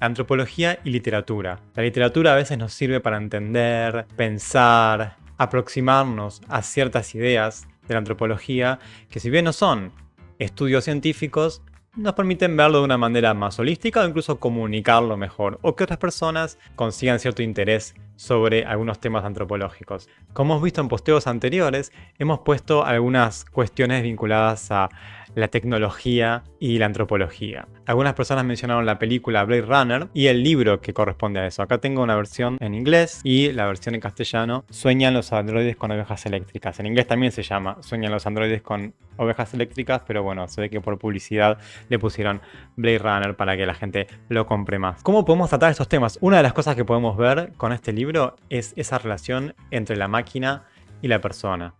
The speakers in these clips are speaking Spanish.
Antropología y literatura. La literatura a veces nos sirve para entender, pensar, aproximarnos a ciertas ideas de la antropología que, si bien no son estudios científicos, nos permiten verlo de una manera más holística o incluso comunicarlo mejor, o que otras personas consigan cierto interés sobre algunos temas antropológicos. Como hemos visto en posteos anteriores, hemos puesto algunas cuestiones vinculadas a la tecnología y la antropología. Algunas personas mencionaron la película Blade Runner y el libro que corresponde a eso. Acá tengo una versión en inglés y la versión en castellano, Sueñan los androides con ovejas eléctricas. En inglés también se llama Sueñan los androides con ovejas eléctricas, pero bueno, se ve que por publicidad le pusieron Blade Runner para que la gente lo compre más. ¿Cómo podemos tratar estos temas? Una de las cosas que podemos ver con este libro es esa relación entre la máquina y la persona,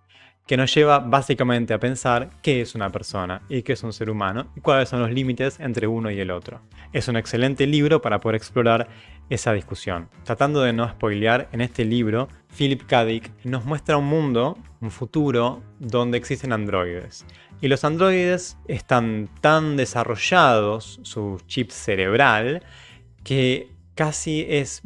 que nos lleva básicamente a pensar qué es una persona y qué es un ser humano y cuáles son los límites entre uno y el otro. Es un excelente libro para poder explorar esa discusión. Tratando de no spoilear, en este libro, Philip K. Dick nos muestra un mundo, un futuro, donde existen androides. Y los androides están tan desarrollados, su chip cerebral, que casi es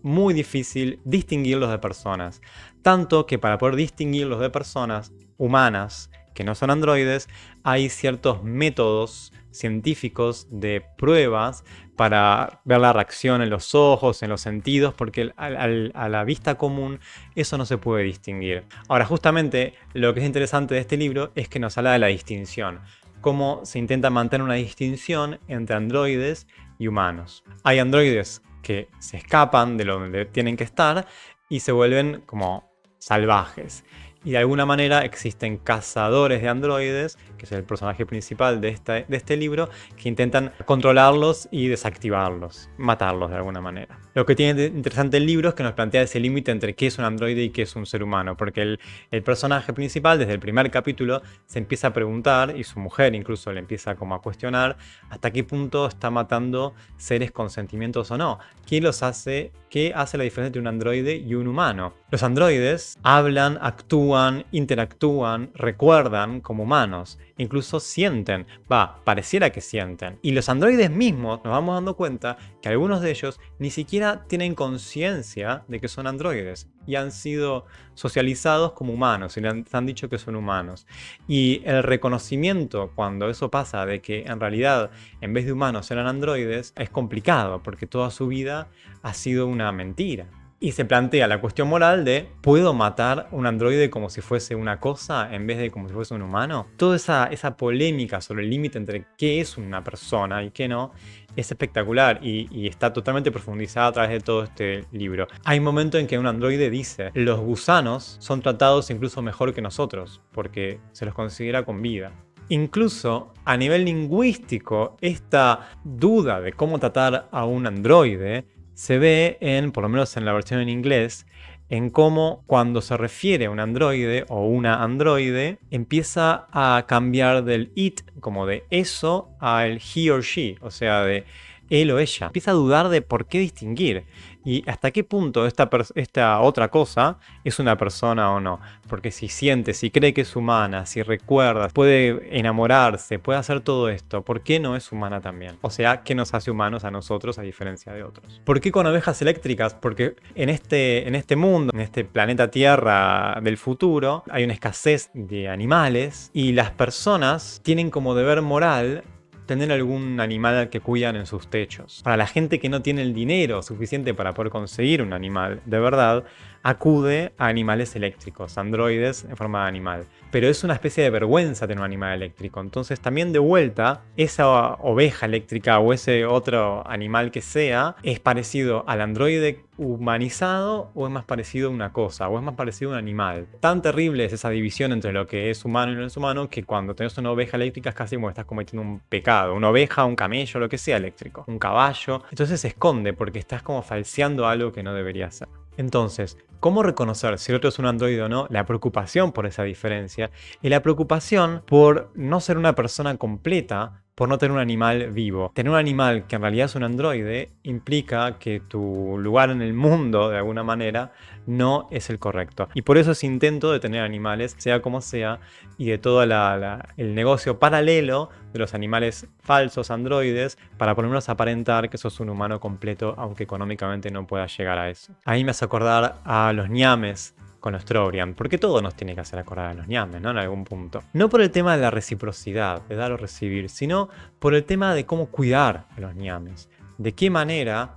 muy difícil distinguirlos de personas. Tanto que para poder distinguirlos de personas humanas que no son androides, hay ciertos métodos científicos de pruebas para ver la reacción en los ojos, en los sentidos, porque a la vista común eso no se puede distinguir. Ahora, justamente lo que es interesante de este libro es que nos habla de la distinción. Cómo se intenta mantener una distinción entre androides y humanos. Hay androides que se escapan de donde tienen que estar y se vuelven como salvajes. Y de alguna manera existen cazadores de androides, que es el personaje principal de este libro, que intentan controlarlos y desactivarlos, matarlos de alguna manera. Lo que tiene de interesante el libro es que nos plantea ese límite entre qué es un androide y qué es un ser humano, porque el personaje principal desde el primer capítulo se empieza a preguntar, y su mujer incluso le empieza como a cuestionar, hasta qué punto está matando seres con sentimientos o no. ¿Qué hace la diferencia entre un androide y un humano? Los androides hablan, actúan, interactúan, recuerdan como humanos, incluso sienten, pareciera que sienten. Y los androides mismos nos vamos dando cuenta que algunos de ellos ni siquiera tienen conciencia de que son androides y han sido socializados como humanos y les han dicho que son humanos. Y el reconocimiento cuando eso pasa de que en realidad en vez de humanos eran androides es complicado porque toda su vida ha sido una mentira. Y se plantea la cuestión moral de ¿puedo matar un androide como si fuese una cosa en vez de como si fuese un humano? Toda esa polémica sobre el límite entre qué es una persona y qué no es espectacular y está totalmente profundizada a través de todo este libro. Hay un momento en que un androide dice los gusanos son tratados incluso mejor que nosotros porque se los considera con vida. Incluso a nivel lingüístico, esta duda de cómo tratar a un androide se ve por lo menos en la versión en inglés, en cómo cuando se refiere a un androide o una androide, empieza a cambiar del it, como de eso, al he or she, o sea, de él o ella. Empieza a dudar de por qué distinguir y hasta qué punto esta otra cosa es una persona o no. Porque si siente, si cree que es humana, si recuerda, puede enamorarse, puede hacer todo esto, ¿por qué no es humana también? O sea, ¿qué nos hace humanos a nosotros a diferencia de otros? ¿Por qué con ovejas eléctricas? Porque en este mundo, en este planeta Tierra del futuro, hay una escasez de animales y las personas tienen como deber moral tener algún animal que cuidan en sus techos. Para la gente que no tiene el dinero suficiente para poder conseguir un animal de verdad, acude a animales eléctricos, androides en forma de animal. Pero es una especie de vergüenza tener un animal eléctrico. Entonces también de vuelta, esa oveja eléctrica o ese otro animal que sea, es parecido al androide humanizado o es más parecido a una cosa, o es más parecido a un animal. Tan terrible es esa división entre lo que es humano y no es humano que cuando tenés una oveja eléctrica es casi como que estás cometiendo un pecado. Una oveja, un camello, lo que sea eléctrico. Un caballo. Entonces se esconde porque estás como falseando algo que no debería ser. Entonces, ¿cómo reconocer si el otro es un androide o no? La preocupación por esa diferencia y la preocupación por no ser una persona completa por no tener un animal vivo. Tener un animal que en realidad es un androide implica que tu lugar en el mundo, de alguna manera, no es el correcto. Y por eso ese intento de tener animales, sea como sea, y de todo el negocio paralelo de los animales falsos androides, para por lo menos aparentar que sos un humano completo, aunque económicamente no puedas llegar a eso. Ahí me hace acordar a los ñames con los Trobriand, porque todo nos tiene que hacer acordar a los ñames, ¿no? En algún punto. No por el tema de la reciprocidad, de dar o recibir, sino por el tema de cómo cuidar a los ñames. De qué manera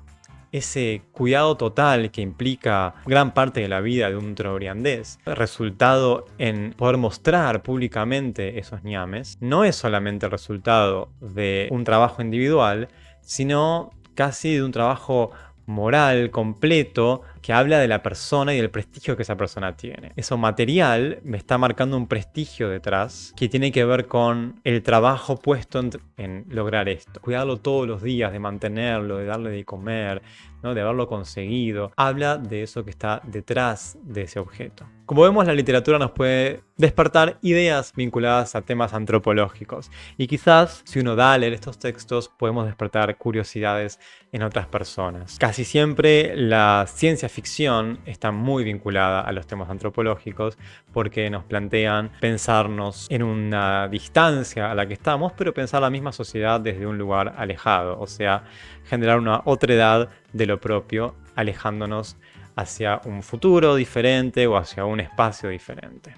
ese cuidado total que implica gran parte de la vida de un trobriandés, resultado en poder mostrar públicamente esos ñames, no es solamente el resultado de un trabajo individual, sino casi de un trabajo moral completo que habla de la persona y del prestigio que esa persona tiene. Eso material me está marcando un prestigio detrás que tiene que ver con el trabajo puesto en lograr esto. Cuidarlo todos los días, de mantenerlo, de darle de comer, ¿no? De haberlo conseguido. Habla de eso que está detrás de ese objeto. Como vemos, la literatura nos puede despertar ideas vinculadas a temas antropológicos. Y quizás, si uno da a leer estos textos, podemos despertar curiosidades en otras personas. Casi siempre la ciencia ficción está muy vinculada a los temas antropológicos porque nos plantean pensarnos en una distancia a la que estamos, pero pensar la misma sociedad desde un lugar alejado, o sea, generar una otredad de lo propio, alejándonos hacia un futuro diferente o hacia un espacio diferente.